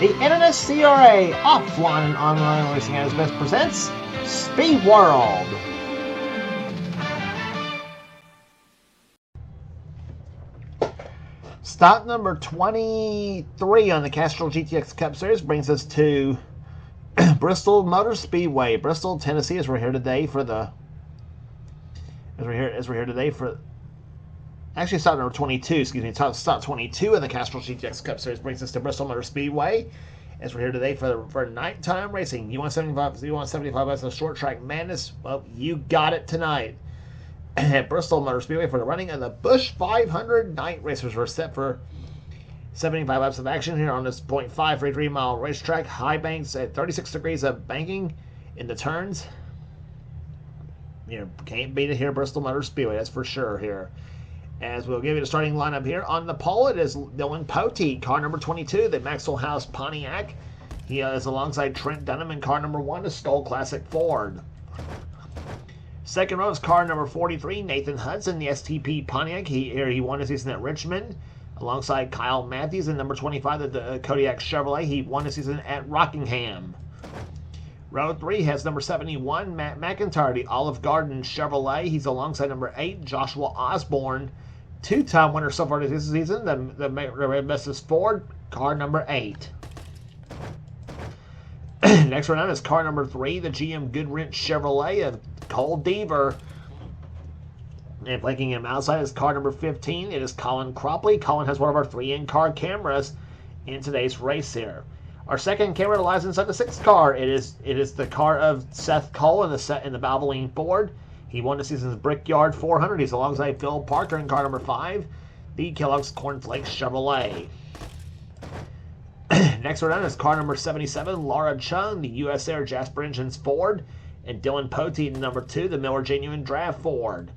The NNSCRA offline and online racing as best presents Speed World. Stop number 23 on the Castrol GTX Cup Series brings us to Bristol Motor Speedway, Bristol, Tennessee, as we're here today for the actually stop number 22, excuse me, stop 22 in the Castrol GTX Cup Series brings us to Bristol Motor Speedway as we're here today for nighttime racing. You want 75 bucks of short track madness? Well, you got it tonight at Bristol Motor Speedway for the running of the Busch 500 night racers. We're set for 75 laps of action here on this 0.533 mile racetrack. High banks at 36 degrees of banking in the turns. You can't beat it here at Bristol Motor Speedway, that's for sure here. As we'll give you the starting lineup here. On the pole, it is Dylan Poteet, car number 22, the Maxwell House Pontiac. He is alongside Trent Dunham in car number 1, the Stoll Classic Ford. Second row is car number 43, Nathan Hudson, the STP Pontiac. He won his season at Richmond, alongside Kyle Matthews in number 25, the Kodiak Chevrolet. He won his season at Rockingham. Row 3 has number 71, Matt McIntyre, the Olive Garden Chevrolet. He's alongside number 8, Joshua Osborne, two-time winner so far this season, the Red Buses Ford, car number 8. Next round is car number 3, the GM Goodwrench Chevrolet of Cole Deaver. And flanking him outside is car number 15. It is Colin Cropley. Colin has one of our 3 in-car cameras in today's race here. Our second camera lies inside the 6th car. It is the car of Seth Cole in the Valvoline Ford. He won the season's Brickyard 400. He's alongside Phil Parker in car number 5, the Kellogg's Cornflakes Chevrolet. Next round is car number 77, Laura Chung, the US Air Jasper Engines Ford, and Dylan Poteet in number 2, the Miller Genuine Draft Ford.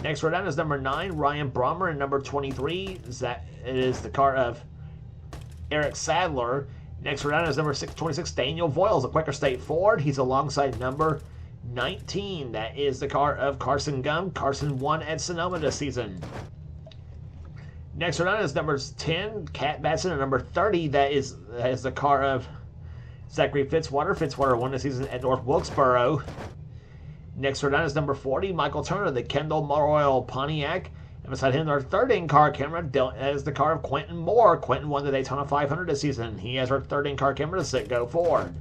Next round is number 9, Ryan Brommer, and number 23, it is the car of Eric Sadler. Next round is number 26, Daniel Voiles, a Quaker State Ford. He's alongside number 19. That is the car of Carson Gum. Carson won at Sonoma this season. Next round is number 10, Cat Batson, and number 30. That is the car of Zachary Fitzwater. Fitzwater won the season at North Wilkesboro. Next round is number 40, Michael Turner, the Kendall Royal Pontiac. And beside him, our third in-car camera is the car of Quentin Moore. Quentin won the Daytona 500 this season. He has our third in-car camera, the Citgo Ford.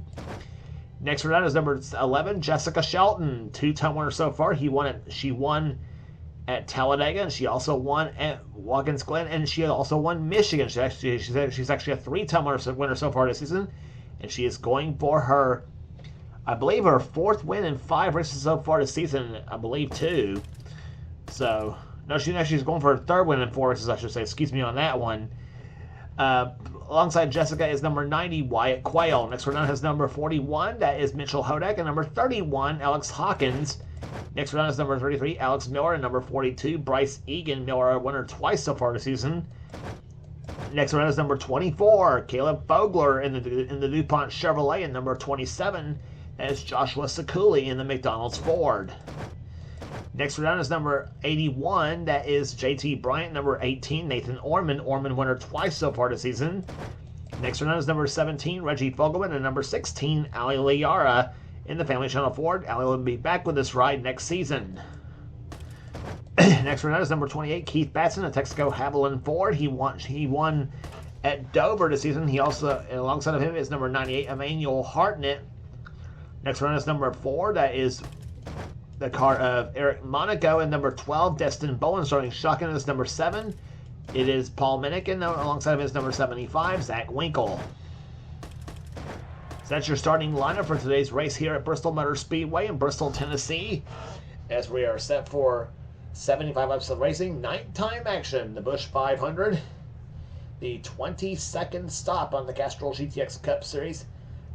Next round is number 11, Jessica Shelton, two-time winner so far. She won at Talladega, and she also won at Watkins Glen, and she also won Michigan. She's actually a 3-time winner so far this season, and she is going for her, I believe, her 4th win in 5 races so far this season. I believe 2. So no, she's going for her 3rd win in 4 races, I should say. Excuse me on that one. Alongside Jessica is number 90, Wyatt Quayle. Next round has number 41, that is Mitchell Hodak, and number 31, Alex Hawkins. Next round is number 33, Alex Miller, and number 42, Bryce Egan. Miller, a winner twice so far this season. Next round is number 24, Caleb Fogler in the DuPont Chevrolet, and number 27, that is Joshua Sekuli in the McDonald's Ford. Next round is number 81, that is JT Bryant. Number 18, Nathan Orman. Orman winner twice so far this season. Next round is number 17, Reggie Fogelman, and number 16, Ali Liara in the Family Channel Ford. Ali will be back with this ride next season. Next round is number 28, Keith Batson, a Texaco Haviland Ford. He won at Dover this season. He also, alongside of him, is number 98, Emmanuel Hartnett. Next round is number 4, that is the car of Eric Monaco, and number 12, Destin Bowen. Starting shotgun is number 7. It is Paul Minikin, alongside of his number 75, Zach Winkle. So that's your starting lineup for today's race here at Bristol Motor Speedway in Bristol, Tennessee, as we are set for 75 laps of racing, nighttime action. The Busch 500, the 22nd stop on the Castrol GTX Cup Series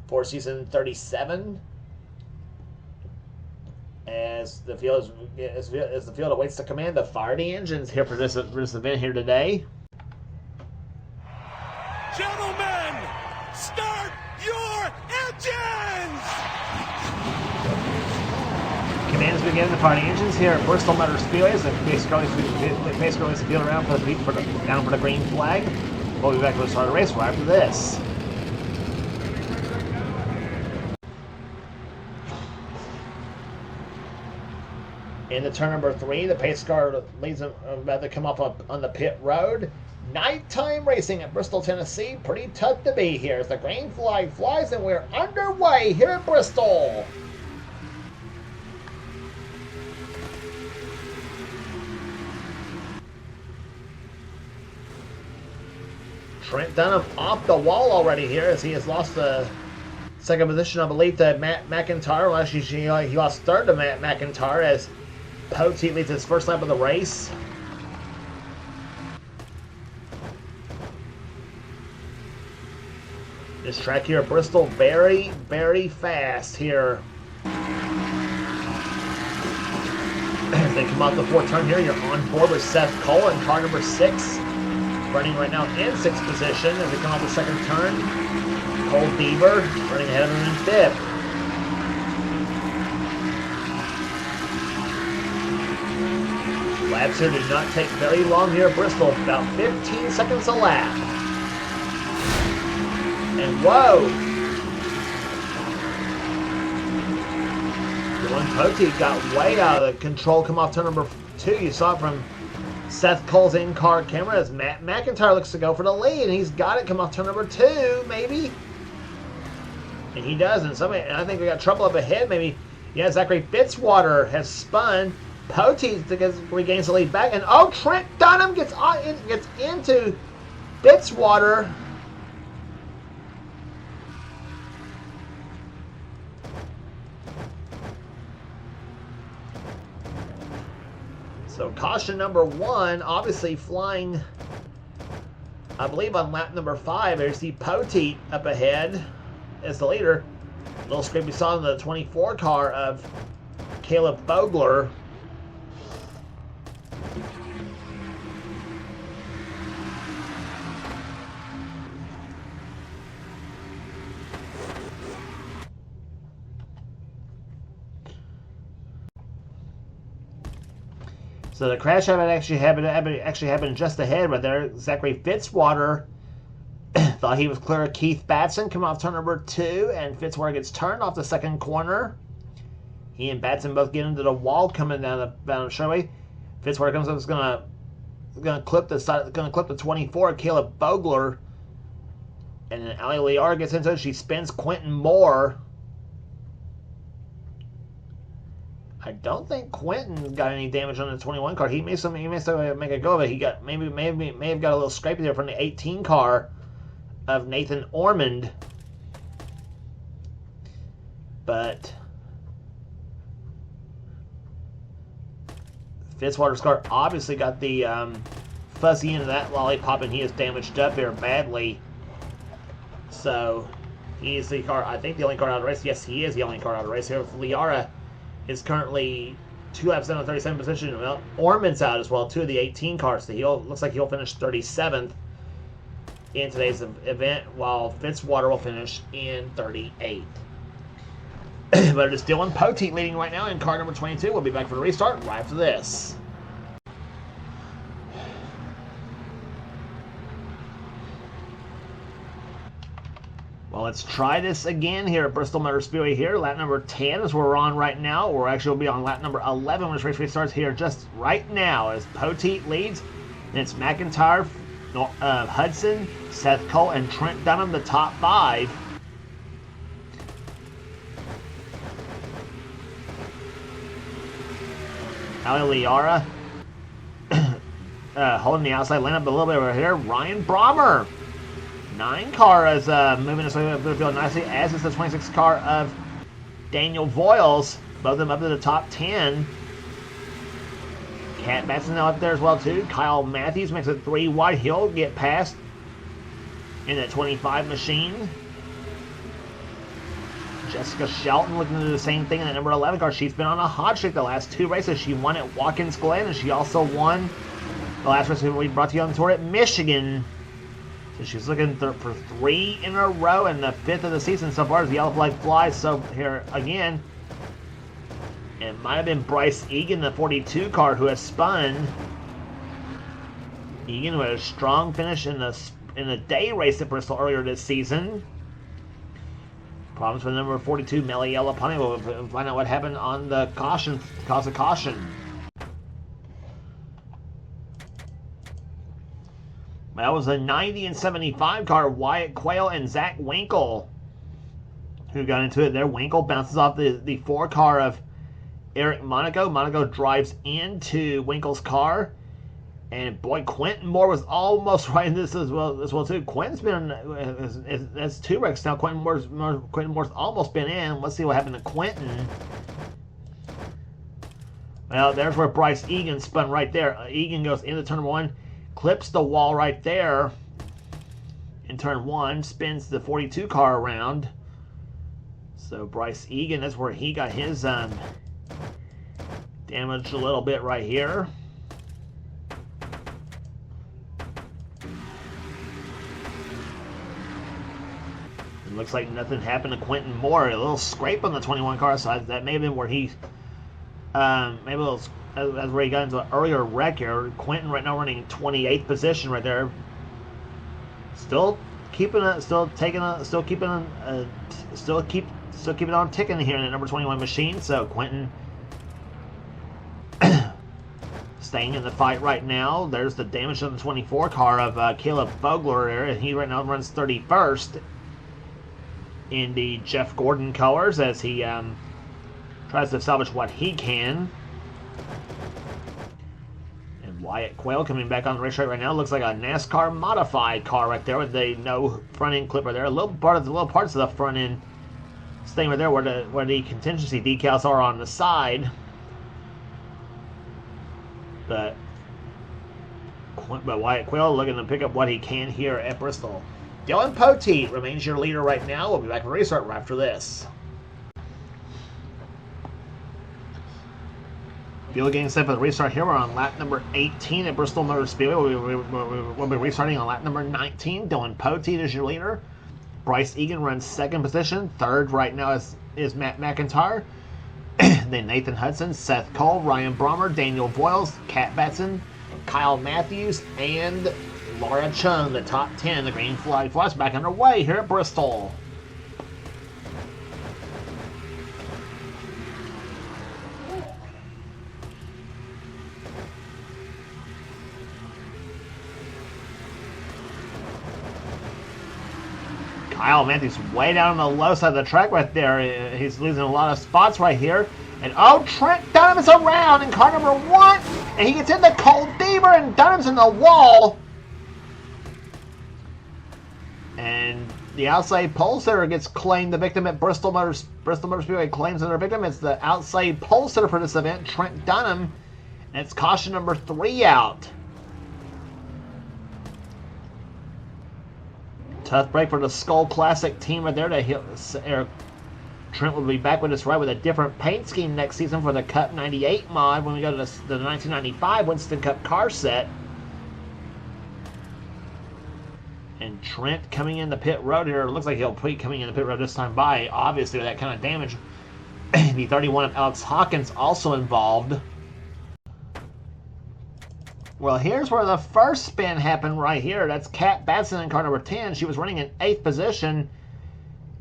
for season 37. As the field awaits to command the fire the engines here for this event here today. Gentlemen, start your engines! Commands begin to fire the engines here at Bristol Motor Speedway as the basically the field around down for the green flag. We'll be back to the start of the race right after this. In the turn number 3, the pace car leads them about to come up on the pit road. Nighttime racing at Bristol, Tennessee. Pretty tough to be here as the green flag flies and we're underway here at Bristol. Trent Dunham off the wall already here as he has lost the second position, I believe, to Matt McIntyre. Well, actually, he lost third to Matt McIntyre as Poteet leads his first lap of the race. This track here at Bristol, very, very fast here. As they come out the fourth turn here, you're on board with Seth Cole in car number 6. Running right now in 6th position as they come out the second turn. Cole Bieber running ahead of him in 5th. Laps here do not take very long here at Bristol, about 15 seconds a lap. And whoa! Dylan Poteet got way out of the control, come off turn number 2. You saw it from Seth Cole's in-car camera as Matt McIntyre looks to go for the lead, and he's got it. Come off turn number 2, maybe. And he does, and I think we got trouble up ahead, maybe. Yeah, Zachary Fitzwater has spun. Poteet regains the lead back, and oh, Trent Dunham gets into Fitzwater. So caution number 1, obviously flying, I believe, on lap number 5. There's the Poteet up ahead as the leader. A little scrape we saw in the 24 car of Caleb Bogler. So the crash actually happened just ahead, but there Zachary Fitzwater thought he was clear of Keith Batson coming off turn number 2, and Fitzwater gets turned off the second corner. He and Batson both get into the wall coming down the straightaway. Fitzwater comes up, is gonna clip the 24, Caleb Bogler, and then Ali Liara gets into it. She spins Quentin Moore. I don't think Quentin got any damage on the 21 car. He may still make a go of it. He got may have got a little scrape there from the 18 car of Nathan Ormond. But Fitzwater's car obviously got the fuzzy end of that lollipop, and he is damaged up here badly. So he is the car. I think the only car out of the race. Yes, he is the only car out of the race here. Liara is currently 2 laps down the 37th position. Well, Ormond's out as well, 2 of the 18 cars. So looks like he'll finish 37th in today's event, while Fitzwater will finish in 38th. But it is Dylan Poteet leading right now in car number 22. We'll be back for the restart right after this. Well, let's try this again here at Bristol Motor Speedway here. Lap number 10 is where we're on right now. We're actually will be on lap number 11 when this race restarts here just right now as Poteet leads. And it's McIntyre, Hudson, Seth Cole, and Trent Dunham, the top 5. Ali Liara holding the outside lineup a little bit over here. Ryan Brommer. 9 car is moving this way up the field nicely, as is the 26 car of Daniel Voiles. Both of them up to the top 10. Cat Batson now up there as well too. Kyle Matthews makes it 3 wide. He'll get past in the 25 machine. Jessica Shelton looking to do the same thing in the number 11 car. She's been on a hot streak the last 2 races. She won at Watkins Glen, and she also won the last race we brought to you on the tour at Michigan. So she's looking for 3 in a row, and the 5th of the season so far as the yellow flag flies. So here again, it might have been Bryce Egan, the 42 car, who has spun. Egan with a strong finish in the day race at Bristol earlier this season. Problems with number 42, Meliella Punny. We'll find out what happened on the caution, cause of caution. That was a 90 and 75 car, Wyatt Quayle and Zach Winkle, who got into it there. Winkle bounces off the 4 car of Eric Monaco. Monaco drives into Winkle's car. And boy, Quentin Moore was almost right in this as well too. Quentin's been that's 2 wrecks now. Quentin Moore's almost been in. Let's see what happened to Quentin. Well, there's where Bryce Egan spun right there. Egan goes into turn 1, clips the wall right there in turn 1, spins the 42 car around. So Bryce Egan, that's where he got his damaged a little bit right here. It looks like nothing happened to Quentin Moore. A little scrape on the 21 car side. That may have been where he, maybe that's where he got into an earlier wreck here. Quentin right now running 28th position right there. Still keeping on ticking here in the number 21 machine. So Quentin staying in the fight right now. There's the damage on the 24 car of Caleb Vogler there, and he right now runs 31st in the Jeff Gordon colors as he tries to salvage what he can. And Wyatt Quayle coming back on the racetrack right now. Looks like a NASCAR modified car right there with the no front end clip right there. A little parts of the front end staying right there where the contingency decals are on the side. But Wyatt Quayle looking to pick up what he can here at Bristol. Dylan Poteet remains your leader right now. We'll be back with restart right after this. Field getting set for the restart here. We're on lap number 18 at Bristol Motor Speedway. We'll be restarting on lap number 19. Dylan Poteet is your leader. Bryce Egan runs 2nd position. 3rd right now is Matt McIntyre. Then Nathan Hudson, Seth Cole, Ryan Brommer, Daniel Voiles, Kat Batson, Kyle Matthews, and Laura Chung, the top 10. The green flag flash back underway here at Bristol. Kyle Matthews way down on the low side of the track right there. He's losing a lot of spots right here. And oh, Trent Dunham's around in car number 1. And he gets into Cole Deaver, and Dunham's in the wall. And the outside pole sitter gets claimed the victim at Bristol Motor Speedway claims their victim. It's the outside pole sitter for this event, Trent Dunham. And it's caution number 3 out. Tough break for the Skull Classic team right there. Trent will be back with us right with a different paint scheme next season for the Cup 98 mod when we go to the 1995 Winston Cup car set. And Trent coming in the pit road here. Looks like he'll be coming in the pit road this time by, obviously, with that kind of damage. The 31 of Alex Hawkins also involved. Well, here's where the first spin happened right here. That's Kat Batson in car number 10. She was running in 8th position.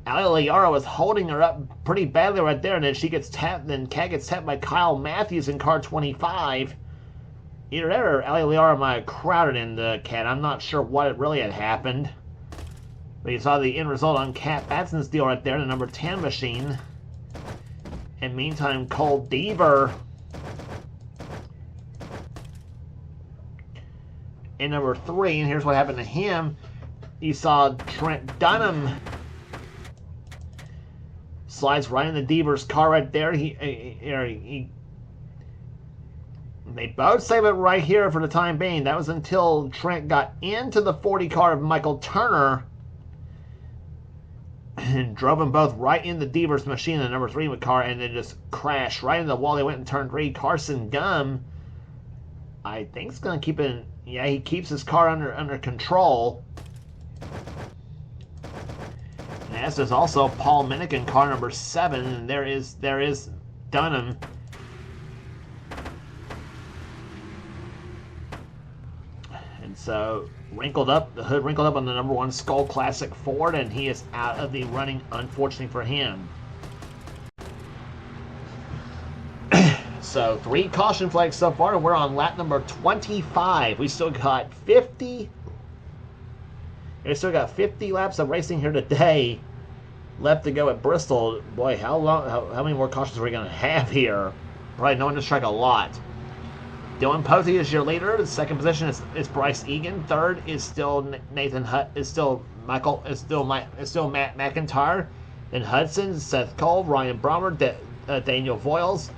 Ali Liara was holding her up pretty badly right there, and then she gets tapped. Then Kat gets tapped by Kyle Matthews in car 25. Either that or Ali Liara might have crowded in the Kat. I'm not sure what really had happened. But you saw the end result on Kat Batson's deal right there, the number 10 machine. And meantime, Cole Deaver in number 3, and here's what happened to him. You saw Trent Dunham slides right in the Deaver's car right there. They both save it right here for the time being. That was until Trent got into the 40 car of Michael Turner and drove them both right in the Deaver's machine, the number 3 car, and then just crashed right into the wall. They went in turn 3. Carson Gum, I think, is going to keep it. Yeah, he keeps his car under control. And as does also Paul Minnick in car number 7. And there is Dunham. And so the hood wrinkled up on the number 1 Skull Classic Ford, and he is out of the running, unfortunately for him. So 3 caution flags so far, and we're on lap number 25. We still got 50 They still got 50 laps of racing here today left to go at Bristol. Boy, how many more cautions are we going to have here? Probably no one to strike a lot. Dylan Posey is your leader. The second position is Bryce Egan. Third is still Nathan Hutt. Is still Michael. Is still Matt McIntyre. Then Hudson, Seth Cole, Ryan Brommer, Daniel Voiles.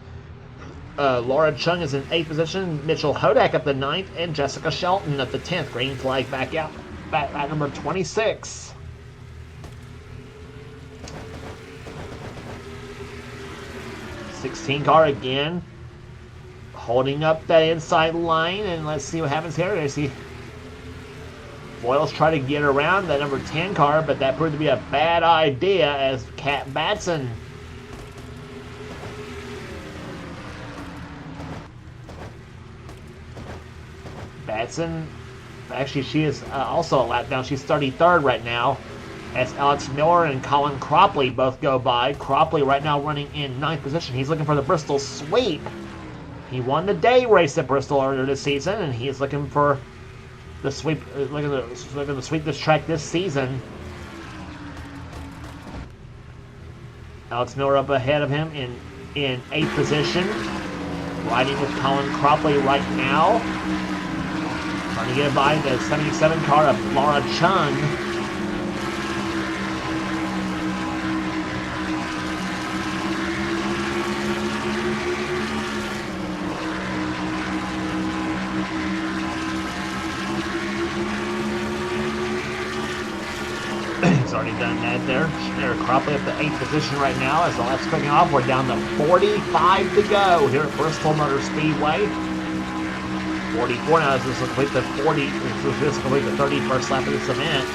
Laura Chung is in 8th position. Mitchell Hodak up the 9th, and Jessica Shelton up the 10th. Green flag back out. Back at number 26. '16 car again, holding up that inside line, and let's see what happens here. I see Voiles try to get around that number 10 car, but that proved to be a bad idea as Kat Batson actually, she is also a lap down. She's 33rd right now, as Alex Miller and Colin Cropley both go by. Cropley right now running in 9th position. He's looking for the Bristol sweep. He won the day race at Bristol earlier this season, and he is looking for the sweep. Looking to sweep this track this season. Alex Miller up ahead of him in 8th position, riding with Colin Cropley right now. Trying to get by the 77 car of Laura Chung. He's already done that there. Cropley up to 8th position right now as the lap's clicking off. We're down to 45 to go here at Bristol Motor Speedway. 44 now. This will complete the 31st lap of this event.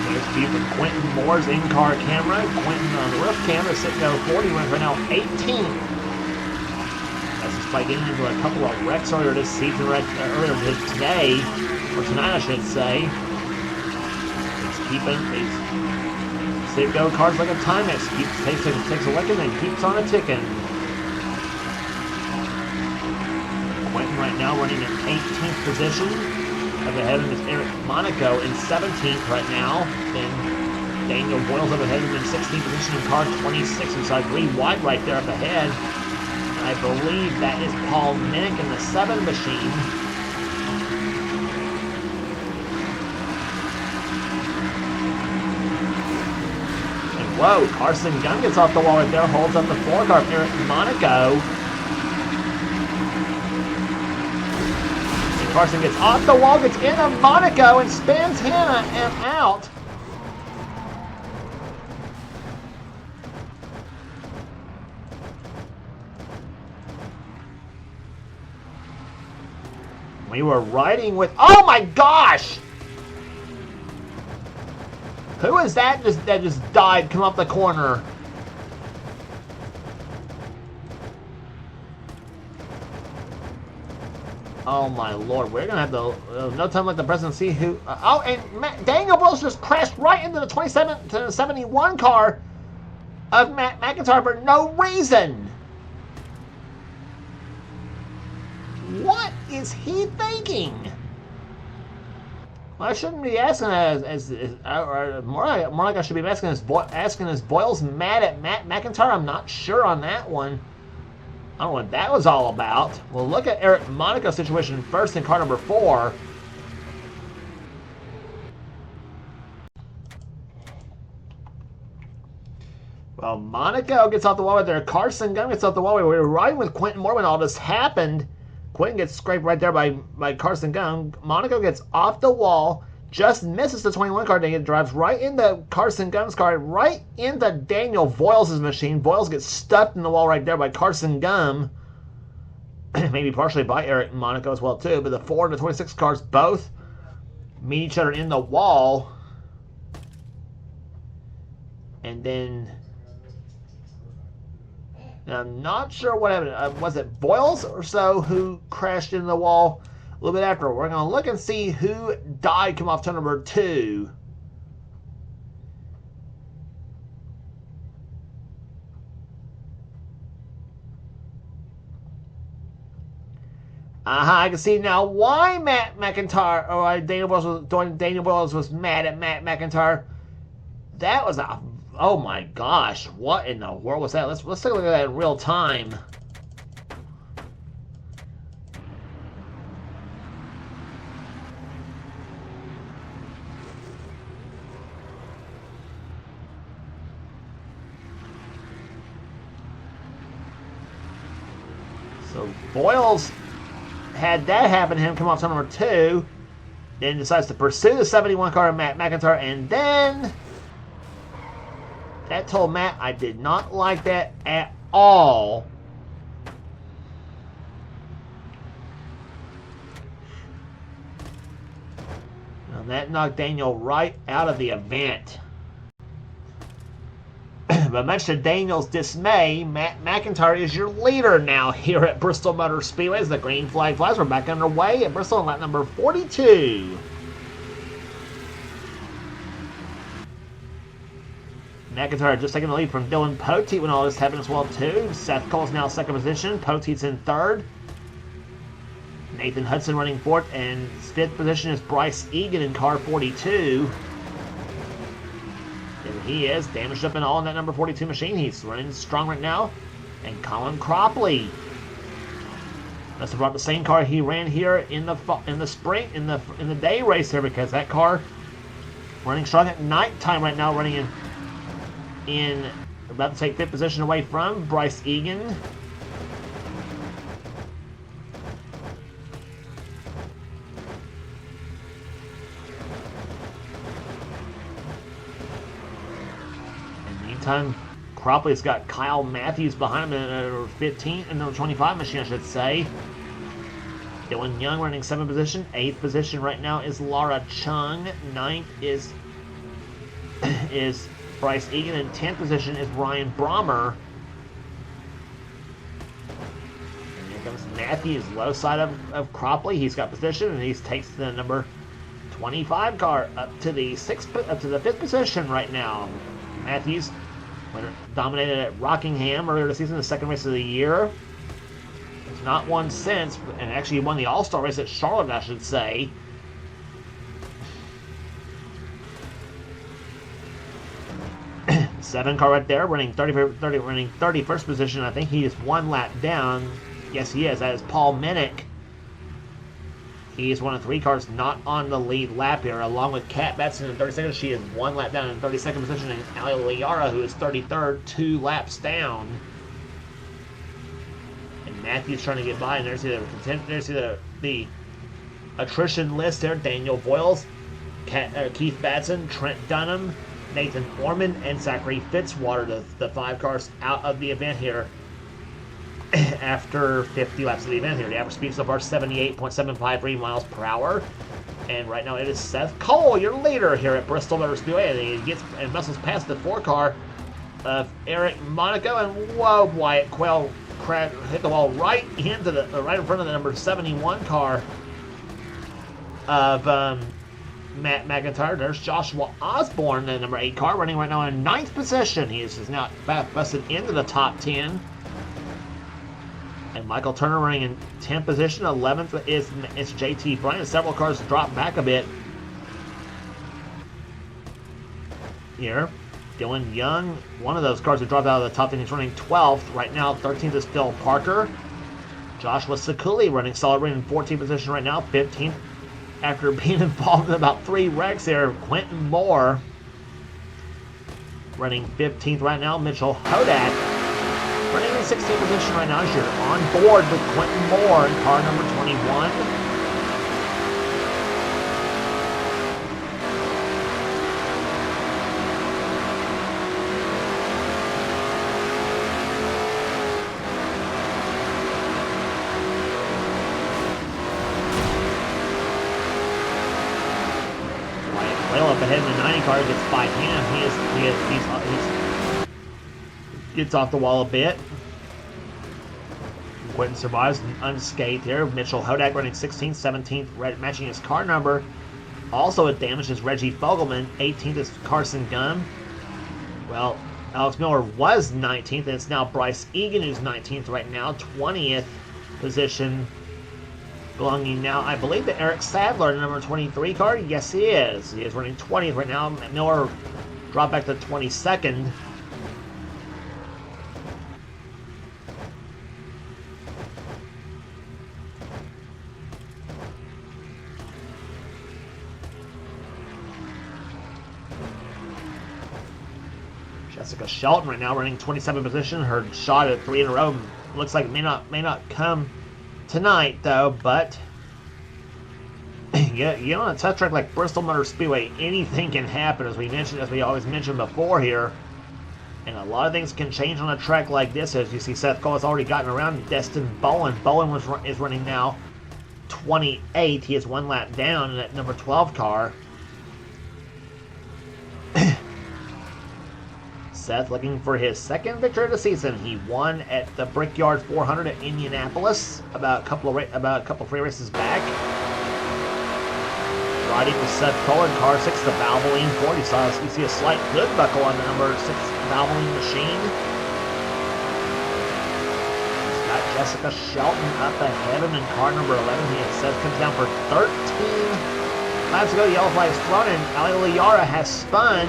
Here's a view from Quentin Moore's in-car camera. Quentin on the roof camera, Sitco 40, runs right now 18th. That's despite getting into a couple of wrecks earlier this season, earlier today, or tonight I should say. He's keeping these Sitco cars like a Timex. Takes a licking and keeps on a ticking. Quentin right now running in 18th position. Up ahead of him is Eric Monaco in 17th right now. Then Daniel Voiles up ahead of him in 16th position in car 26. We saw green wide right there up ahead. I believe that is Paul Minnick in the 7 machine. Whoa, Carson Gunn gets off the wall right there, holds up the 4 car of Eric Monaco. And Carson gets off the wall, gets into Monaco, and spins Hannah and out. We were riding with, oh my gosh! Who is that that just died, come off the corner? Oh my lord, we're gonna have to, no time like the president see who, oh, and Daniel Voiles just crashed right into the 27 to 71 car of Matt McIntyre for no reason. What is he thinking? Well, I shouldn't be asking or more like I should be asking is Voiles mad at Matt McIntyre? I'm not sure on that one. I don't know what that was all about. We'll look at Eric Monaco's situation first in car number 4. Well, Monaco gets off the wall right there. Carson Gunn gets off the wall. We were riding with Quentin Moore when all this happened. Quentin gets scraped right there by Carson Gunn. Monaco gets off the wall, just misses the 21 car. It drives right into Carson Gunn's car, right into Daniel Voiles' machine. Voiles gets stuck in the wall right there by Carson Gunn. Maybe partially by Eric Monaco as well, too. But the 4 and the 26 cars both meet each other in the wall. And then I'm not sure what happened. Was it Voiles or so who crashed into the wall a little bit after? We're going to look and see who died, come off turn number 2. I can see now why Matt McIntyre or Daniel Williams was mad at Matt McIntyre. That was a, oh my gosh, what in the world was that? Let's take a look at that in real time. So Boyles had that happen to him, come off to number 2, then decides to pursue the 71 car of Matt McIntyre, and then that told Matt I did not like that at all. And that knocked Daniel right out of the event. But much to Daniel's dismay, Matt McIntyre is your leader now here at Bristol Motor Speedway as the green flag flies. We're back underway at Bristol in lap number 42. McIntyre just taking the lead from Dylan Poteet when all this happened as well too. Seth Cole's now second position. Poteet's in third. Nathan Hudson running fourth, and fifth position is Bryce Egan in car 42. And he is damaged up and all in that number 42 machine. He's running strong right now. And Colin Cropley must have brought the same car he ran here in the spring in the day race here, because that car running strong at night time right now, running in about to take fifth position away from Bryce Egan. Time Cropley's got Kyle Matthews behind him in number 15 and number 25 machine, I should say. Dylan Young running 7th position. 8th position right now is Laura Chung. 9th is Bryce Egan, and 10th position is Ryan Brommer. And here comes Matthews, low side of Cropley. He's got position, and he takes the number 25 car up to the 5th position right now. Matthews dominated at Rockingham earlier this season, the second race of the year. He's not won since, and actually won the All-Star race at Charlotte, I should say. Seven car right there, running 31st position. I think he is one lap down. Yes, he is. That is Paul Minnick. He is one of 3 cars not on the lead lap here, along with Kat Batson in 32nd. She is one lap down in 32nd position, and Ali Liara, who is 33rd, 2 laps down. And Matthews trying to get by, and there's the attrition list there. Daniel Boyles, Keith Batson, Trent Dunham, Nathan Foreman, and Zachary Fitzwater, the 5 cars out of the event here. After 50 laps of the event here. The average speed so far 78.753 miles per hour. And right now it is Seth Cole, your leader here at Bristol Motor Speedway. And he gets and muscles past the 4 car of Eric Monaco. And whoa, Wyatt Quayle hit the wall right in front of the number 71 car of Matt McIntyre. There's Joshua Osborne, the number 8 car, running right now in 9th position. He is now busted into the top 10. And Michael Turner running in 10th position. 11th is JT Bryant. Several cars drop back a bit here. Dylan Young, one of those cars that dropped out of the top 10, he's running 12th. Right now, 13th is Phil Parker. Joshua Sakuli running solid, running in 14th position right now. 15th, after being involved in about 3 wrecks there, Quentin Moore running 15th right now. Mitchell Hodak running in 16th position right now as you're on board with Quentin Moore in car number 21. Wyatt Quayle up ahead in the 90 car gets by him. He gets off the wall a bit. Quentin survives unscathed here. Mitchell Hodak running 16th, 17th, matching his car number. Also with damage is Reggie Fogelman. 18th is Carson Gunn. Well, Alex Miller was 19th, and it's now Bryce Egan who's 19th right now. 20th position Belonging now, I believe, to Eric Sadler, number 23 car. Yes, he is. He is running 20th right now. Miller dropped back to 22nd. Jessica Shelton right now running 27th position. Her shot at 3 in a row looks like it may not come tonight though, but yeah, you know, on a tough track like Bristol Motor Speedway, anything can happen, as we always mentioned before here, and a lot of things can change on a track like this. As you see, Seth Cole has already gotten around Destin Bowen. Bowen is running now 28. He is 1 lap down in that number 12 car. Seth looking for his second victory of the season. He won at the Brickyard 400 at Indianapolis about a couple of free races back. Riding with Seth Cole in car 6, the Valvoline Ford. You see a slight hood buckle on the number 6 Valvoline machine. He's got Jessica Shelton up ahead of him in car number 11. He has Seth comes down for 13 laps to go. Yellow flag is thrown, and Ali Liara has spun.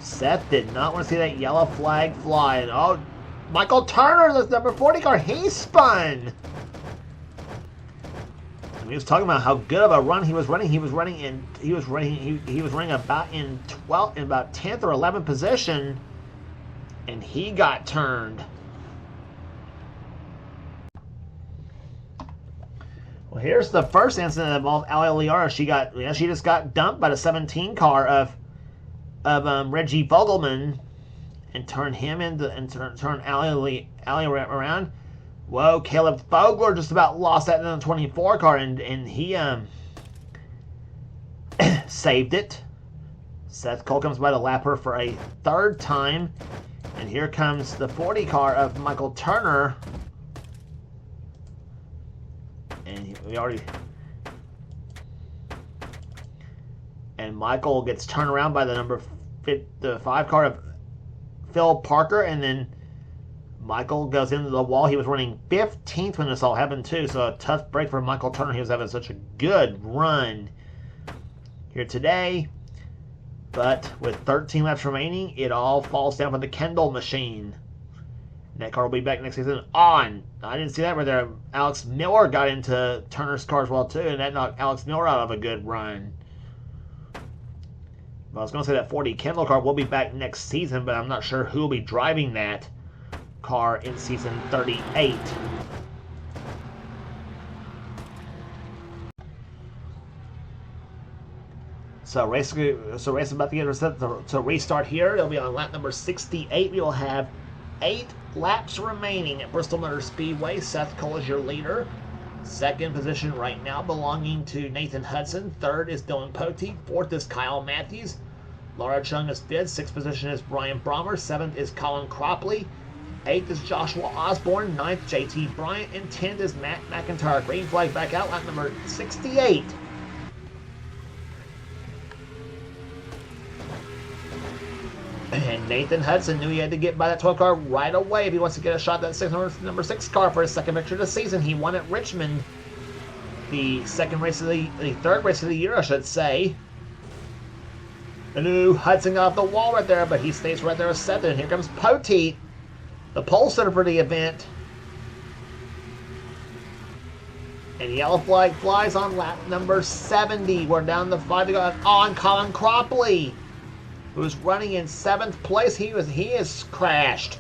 Seth did not want to see that yellow flag fly. And oh, Michael Turner, the number 40 car, he spun. And he was talking about how good of a run he was running. He was running about in 10th or 11th position, and he got turned. Well, here's the first incident that involved Ali Liara. She just got dumped by the 17 car of Reggie Fogelman and turn Ali around. Whoa, Caleb Fogler just about lost that in the 24 car, and he saved it. Seth Cole comes by to lap her for a third time, and here comes the 40 car of Michael Turner, and Michael gets turned around by the 5 car of Phil Parker, and then Michael goes into the wall. He was running 15th when this all happened too, so a tough break for Michael Turner. He was having such a good run here today, but with 13 laps remaining, it all falls down for the Kendall machine. That car will be back next season on. I didn't see that right there. Alex Miller got into Turner's car as well too, and that knocked Alex Miller out of a good run. I was going to say that 40 Kendall car will be back next season, but I'm not sure who will be driving that car in season 38. So race about to get set to restart here. It'll be on lap number 68. We will have 8 laps remaining at Bristol Motor Speedway. Seth Cole is your leader. Second position right now belonging to Nathan Hudson. Third is Dylan Poteet. Fourth is Kyle Matthews. Laura Chung is fifth. Sixth position is Brian Brommer. Seventh is Colin Cropley. Eighth is Joshua Osborne. Ninth, JT Bryant. And 10th is Matt McIntyre. Green flag back out, lap number 68. And Nathan Hudson knew he had to get by that 12 car right away if he wants to get a shot at that number 6 car for his second victory of the season. He won at Richmond, the third race of the year, I should say. The new Hudson got off the wall right there, but he stays right there with 7. Here comes Poteet, the pole sitter for the event. And yellow flag flies on lap number 70. We're down to 5 to go on Colin Cropley, who's running in 7th place. He is crashed.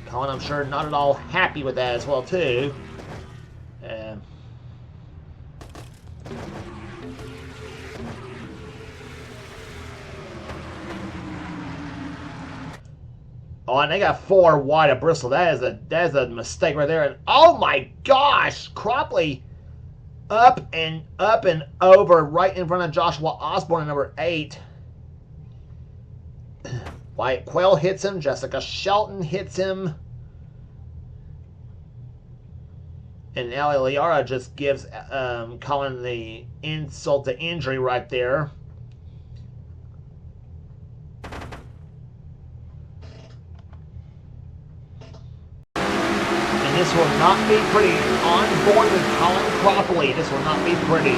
Colin, I'm sure, not at all happy with that as well, too. Oh, and they got 4 wide at Bristol. That is a mistake right there. And oh my gosh, Cropley up and over right in front of Joshua Osborne at number 8. Wyatt Quayle hits him. Jessica Shelton hits him. And Ali Liara just gives Colin the insult to injury right there. This will not be pretty. On board with Colin Cropley. This will not be pretty.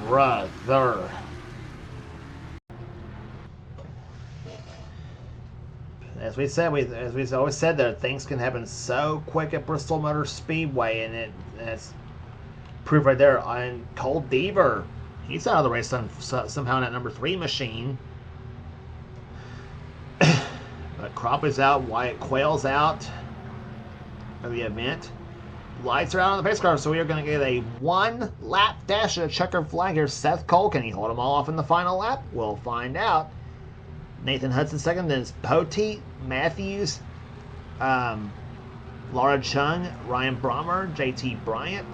Brother. As we always said, that things can happen so quick at Bristol Motor Speedway, and it's proof right there. And Cole Deaver, he's out of the race somehow in that number 3 machine. But Cropley's out, Wyatt Quayle's out of the event. Lights are out on the pace car, so we are going to get a 1-lap dash at a checkered flag here. Seth Cole, can he hold them all off in the final lap? We'll find out. Nathan Hudson second, then it's Poteet, Matthews, Laura Chung, Ryan Brommer, JT Bryant,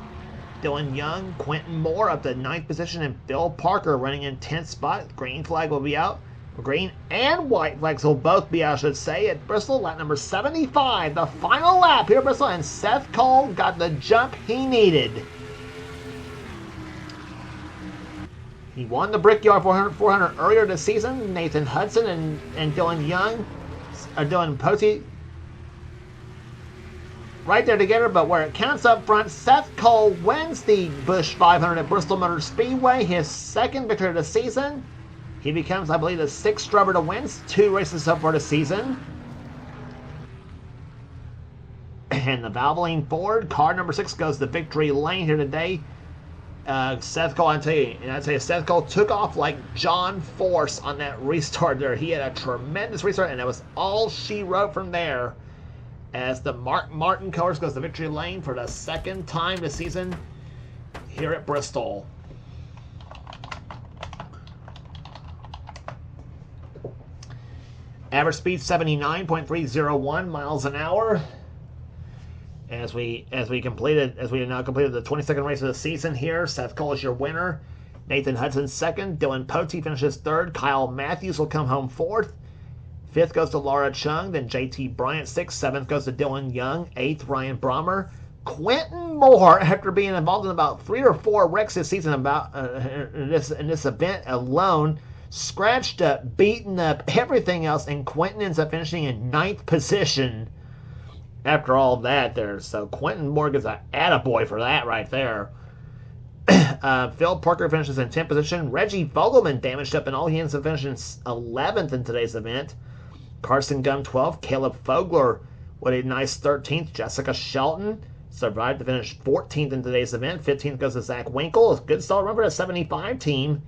Dylan Young, Quentin Moore up to 9th position, and Phil Parker running in 10th spot. Green flag will be out. Green and white flags will both be out, I should say, at Bristol. Lap number 75, the final lap here at Bristol, and Seth Cole got the jump he needed. He won the Brickyard 400 earlier this season. Nathan Hudson and Dylan Young, Dylan Poteet, right there together, but where it counts up front, Seth Cole wins the Busch 500 at Bristol Motor Speedway, his second victory of the season. He becomes, I believe, the 6th driver to win, 2 races so far this season. And the Valvoline Ford, car number 6, goes to victory lane here today. Seth Cole, I'd tell you, Seth Cole took off like John Force on that restart there. He had a tremendous restart, and that was all she wrote from there. As the Mark Martin Colors goes to victory lane for the 2nd time this season here at Bristol. Average speed 79.301 miles an hour. As we now completed the 22nd race of the season here, Seth Cole is your winner. Nathan Hudson second. Dylan Poteet finishes 3rd. Kyle Matthews will come home 4th. 5th goes to Laura Chung. Then JT Bryant 6th. 7th goes to Dylan Young. 8th Ryan Brommer. Quentin Moore, after being involved in about 3 or 4 wrecks this season, in this event alone, scratched up, beaten up, everything else, and Quentin ends up finishing in 9th position. After all that there, so Quentin Moore gets an attaboy for that right there. Phil Parker finishes in 10th position. Reggie Fogelman damaged up, and all he ends up finishing 11th in today's event. Carson Gunn 12th. Caleb Fogler with a nice 13th. Jessica Shelton survived to finish 14th in today's event. 15th goes to Zach Winkle. A good solid run for the 75 team.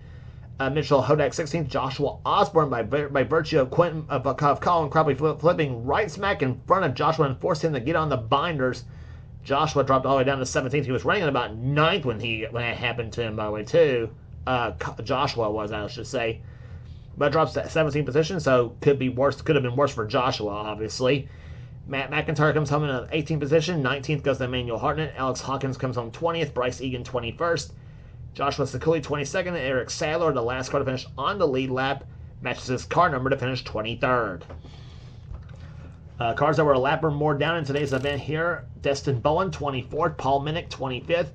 Mitchell Hodak 16th. Joshua Osborne by virtue of Colin Cropley flipping right smack in front of Joshua and forced him to get on the binders. Joshua dropped all the way down to 17th. He was running at about 9th when it happened to him, by the way, too. Joshua was, I should say. But drops to 17th position, so could have been worse for Joshua, obviously. Matt McIntyre comes home in an 18th position. 19th goes to Emmanuel Hartnett. Alex Hawkins comes home 20th. Bryce Egan 21st. Joshua Sekuli 22nd, and Eric Sadler, the last car to finish on the lead lap, matches his car number to finish 23rd. Cars that were a lap or more down in today's event here: Destin Bowen 24th, Paul Minnick 25th.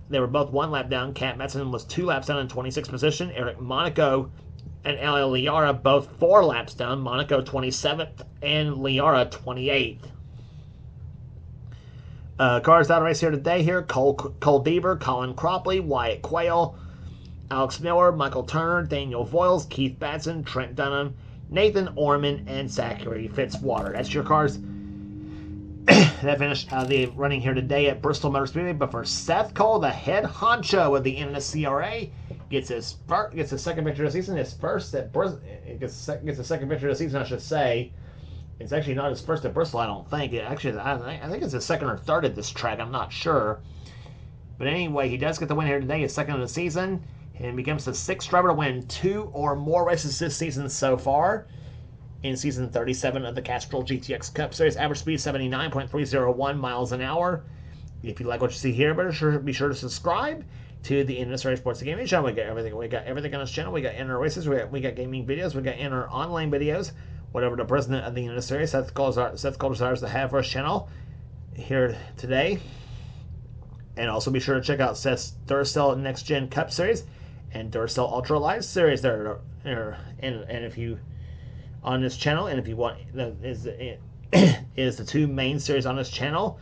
They were both 1 lap down. Cat Metzen was 2 laps down in 26th position. Eric Monaco and Ali Liara both 4 laps down. Monaco 27th and Liara 28th. Cars out of race here today here: Cole Deaver, Colin Cropley, Wyatt Quayle, Alex Miller, Michael Turner, Daniel Voiles, Keith Batson, Trent Dunham, Nathan Orman, and Zachary Fitzwater. That's your cars that finished the running here today at Bristol Motor Speedway. But for Seth Cole, the head honcho of the NNSCRA, gets his second victory of the season. His first at gets the second victory of the season, I should say. It's actually not his first at Bristol, I don't think. I think it's his second or third at this track. I'm not sure. But anyway, he does get the win here today, his second of the season, and becomes the 6th driver to win 2 or more races this season so far. In season 37 of the Castrol GTX Cup Series, average speed 79.301 miles an hour. If you like what you see here, be sure to subscribe to the NNSCRA Sports Gaming channel. We got everything on this channel. We got inner races, we got gaming videos, we got inner online videos. Whatever the president of the NNSCRA, Seth Cole, desires to have for his channel here today. And also be sure to check out Seth's Duracell Next Gen Cup Series and Duracell Ultra Light Series. And if you on this channel, and if you want, is the two main series on this channel.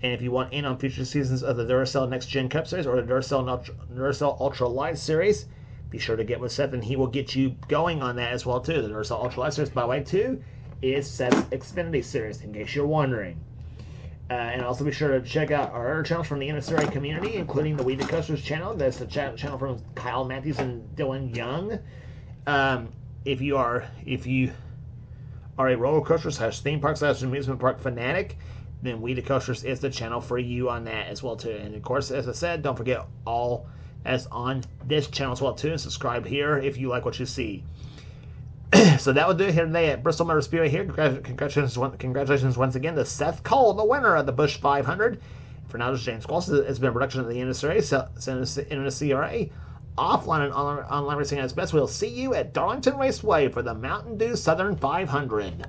And if you want in on future seasons of the Duracell Next Gen Cup Series or the Duracell Ultra Light Series, be sure to get with Seth, and he will get you going on that as well too. The Duracell Ultra Light Series, by the way, too, is Seth's Xfinity Series, in case you're wondering. And also be sure to check out our other channels from the NNSCRA community, including the We the Coasters channel. That's the channel from Kyle Matthews and Dylan Young. If you are a roller coaster / theme park / amusement park fanatic, then We the Coasters is the channel for you on that as well too. And of course, as I said, don't forget all as on this channel as well too, and subscribe here if you like what you see. So that will do it here today at Bristol Motor Speedway here. Congratulations once again to Seth Cole, the winner of the Busch 500. For now, this is James Qualls. It's been a production of the NNSCRA, offline and online racing at its best. We'll see you at Darlington Raceway for the Mountain Dew Southern 500.